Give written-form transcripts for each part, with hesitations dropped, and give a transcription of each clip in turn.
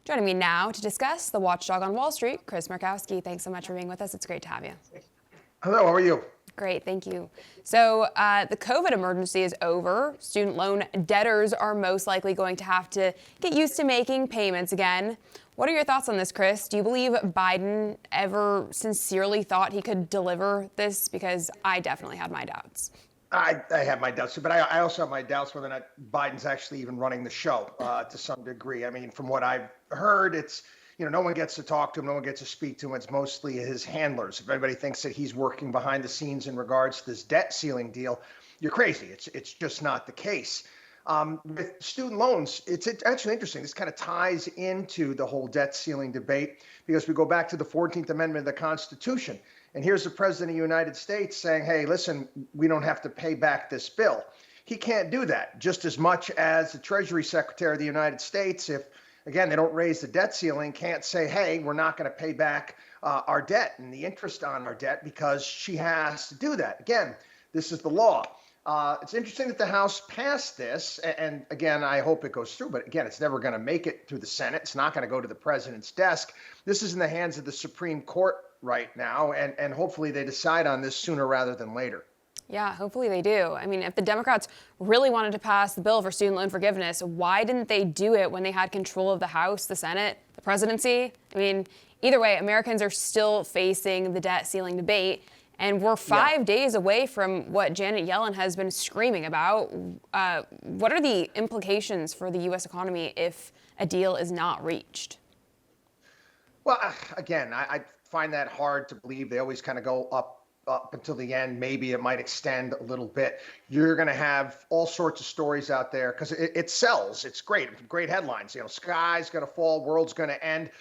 Joining me now to discuss the watchdog on Wall Street, Chris Markowski. Thanks so much for being with us. It's great to have you. Hello, how are you? Great, thank you. So the COVID emergency is over. Student loan debtors are most likely going to have to get used to making payments again. What are your thoughts on this, Chris? Do you believe Biden ever sincerely thought he could deliver this? Because I definitely had my doubts. I have my doubts, but I also have my doubts whether or not Biden's actually even running the show to some degree. I mean, from what I've heard, it's, no one gets to talk to him, no one gets to speak to him. It's mostly his handlers. If anybody thinks that he's working behind the scenes in regards to this debt ceiling deal, you're crazy. It's just not the case. With student loans, it's actually interesting. This kind of ties into the whole debt ceiling debate because we go back to the 14th Amendment of the Constitution. And here's the President of the United States saying, hey, listen, we don't have to pay back this bill. He can't do that just as much as the Treasury Secretary of the United States, if, again, they don't raise the debt ceiling, can't say, hey, we're not going to pay back our debt and the interest on our debt because she has to do that. Again, this is the law. It's interesting that the House passed this, and again, I hope it goes through, but again, it's never going to make it through the Senate. It's not going to go to the president's desk. This is in the hands of the Supreme Court right now, and hopefully they decide on this sooner rather than later. Yeah, hopefully they do. I mean, if the Democrats really wanted to pass the bill for student loan forgiveness, why didn't they do it when they had control of the House, the Senate, the presidency? I mean, either way, Americans are still facing the debt ceiling debate. And we're 5 days away from what Janet Yellen has been screaming about. What are the implications for the U.S. economy if a deal is not reached? Well, again, I find that hard to believe. They always kind of go up until the end. Maybe it might extend a little bit. You're going to have all sorts of stories out there because it sells. It's great headlines. Sky's going to fall, world's going to end,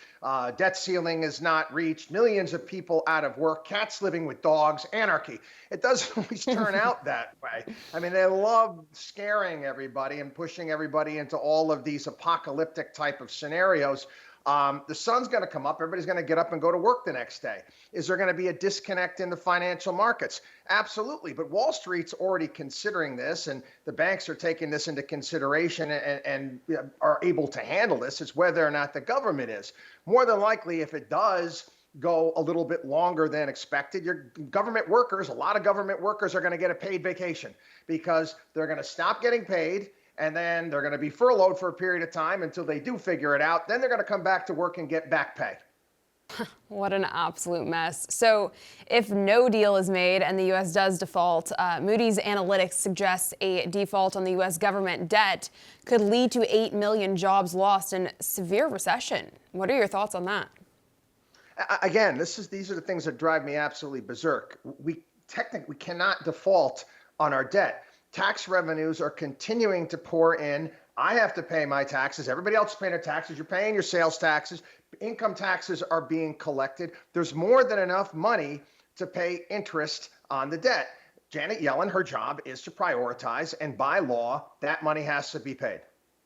debt ceiling is not reached, millions of people out of work, cats living with dogs, anarchy. It doesn't always turn out that way. I mean, they love scaring everybody and pushing everybody into all of these apocalyptic type of scenarios. The sun's going to come up. Everybody's going to get up and go to work the next day. Is there going to be a disconnect in the financial markets? Absolutely. But Wall Street's already considering this, and the banks are taking this into consideration and are able to handle this. It's whether or not the government is. More than likely, if it does go a little bit longer than expected, your government workers, a lot of government workers are going to get a paid vacation because they're going to stop getting paid. And then they're going to be furloughed for a period of time until they do figure it out. Then they're going to come back to work and get back pay. What an absolute mess. So if no deal is made and the U.S. does default, Moody's Analytics suggests a default on the U.S. government debt could lead to 8 million jobs lost and severe recession. What are your thoughts on that? Again, these are the things that drive me absolutely berserk. We technically cannot default on our debt. Tax revenues are continuing to pour in. I have to pay my taxes. Everybody else is paying their taxes. You're paying your sales taxes. Income taxes are being collected. There's more than enough money to pay interest on the debt. Janet Yellen, her job is to prioritize, and by law, that money has to be paid.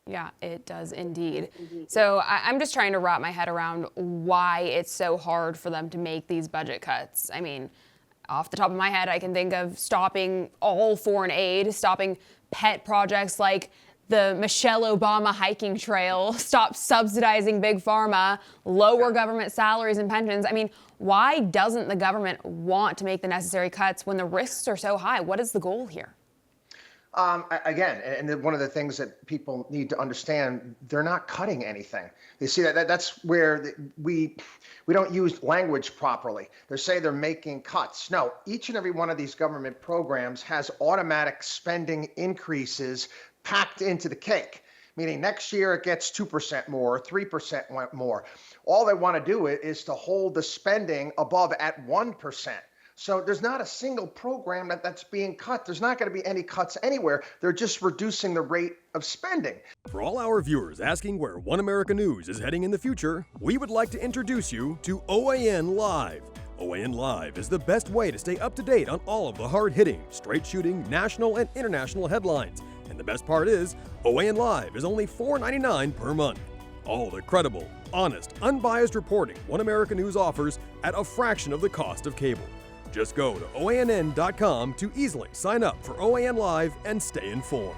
Yeah, it does indeed. So I'm just trying to wrap my head around why it's so hard for them to make these budget cuts. I mean, off the top of my head, I can think of stopping all foreign aid, stopping pet projects like the Michelle Obama hiking trail, stop subsidizing big pharma, lower government salaries and pensions. I mean, why doesn't the government want to make the necessary cuts when the risks are so high? What is the goal here? Again, and one of the things that people need to understand, they're not cutting anything. They see that's where we don't use language properly. They say they're making cuts. No, each and every one of these government programs has automatic spending increases packed into the cake, meaning next year it gets 2% more, 3% more. All they want to do is to hold the spending above at 1%. So there's not a single program that's being cut. There's not going to be any cuts anywhere. They're just reducing the rate of spending. For all our viewers asking where One America News is heading in the future, we would like to introduce you to OAN Live. OAN Live is the best way to stay up to date on all of the hard-hitting, straight-shooting, national and international headlines. And the best part is, OAN Live is only $4.99 per month. All the credible, honest, unbiased reporting One America News offers at a fraction of the cost of cable. Just go to OANN.com to easily sign up for OAN Live and stay informed.